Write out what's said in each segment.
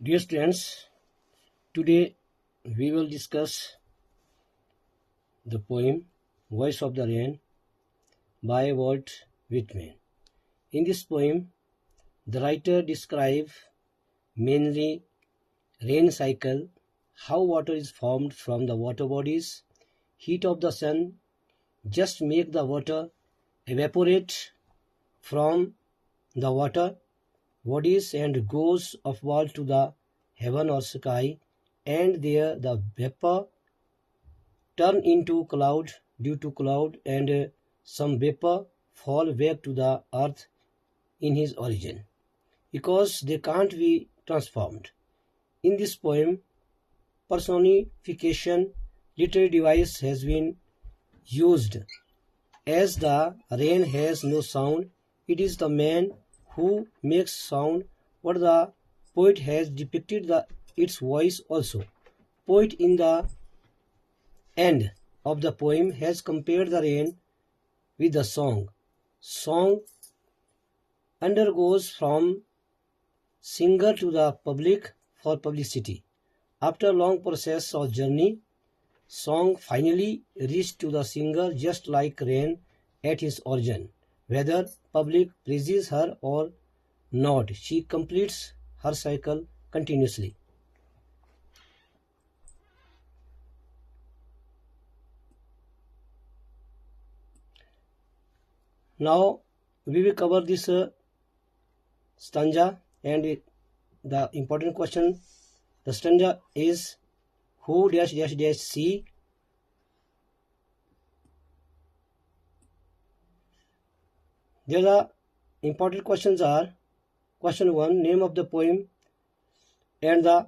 Dear students, today we will discuss the poem Voice of the Rain by Walt Whitman. In this poem, the writer describes mainly rain cycle, how water is formed from the water bodies, heat of the sun just make the water evaporate from the water bodies and goes upward to the heaven or sky, and there the vapor turn into cloud due to cloud, and some vapor fall back to the earth in his origin because they can't be transformed. In this poem, personification literary device has been used. As the rain has no sound, it is the man who makes sound, but the poet has depicted its voice also. Poet in the end of the poem has compared the rain with the song. Song undergoes from singer to the public for publicity. After a long process or journey, song finally reached to the singer just like rain at his origin. Whether public praises her or not, she completes her cycle continuously. Now we will cover this stanza, and the important question. The stanza is who dash dash dash see. There the important questions are: question 1, name of the poem and the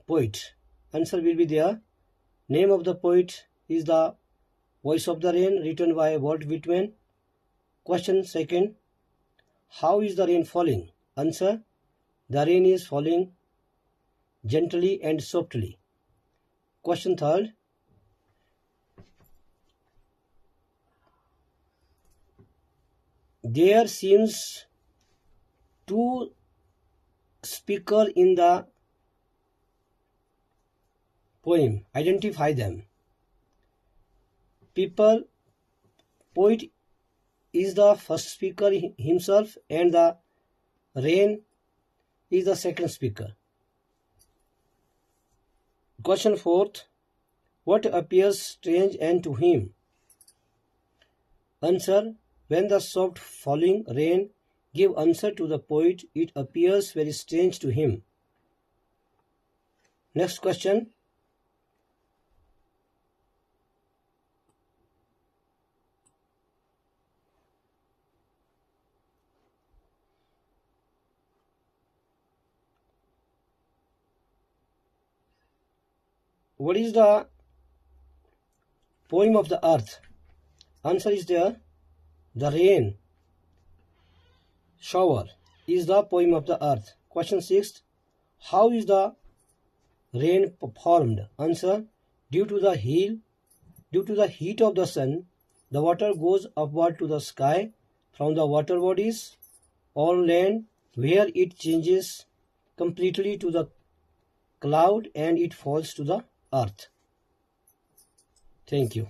poet. Answer will be there. Name of the poet is the Voice of the Rain, written by Walt Whitman. Question 2, how is the rain falling? Answer, the rain is falling gently and softly. Question 3, there seems two speakers in the poem. Identify them. Poet is the first speaker himself, and the rain is the second speaker. Question 4, what appears strange and to him? Answer, when the soft falling rain give answer to the poet, it appears very strange to him. Next question. What is the poem of the earth? Answer is there. The rain shower is the poem of the earth. Question 6, how is the rain formed? Answer, due to the heat of the sun, the water goes upward to the sky from the water bodies or land, where it changes completely to the cloud and it falls to the earth. Thank you.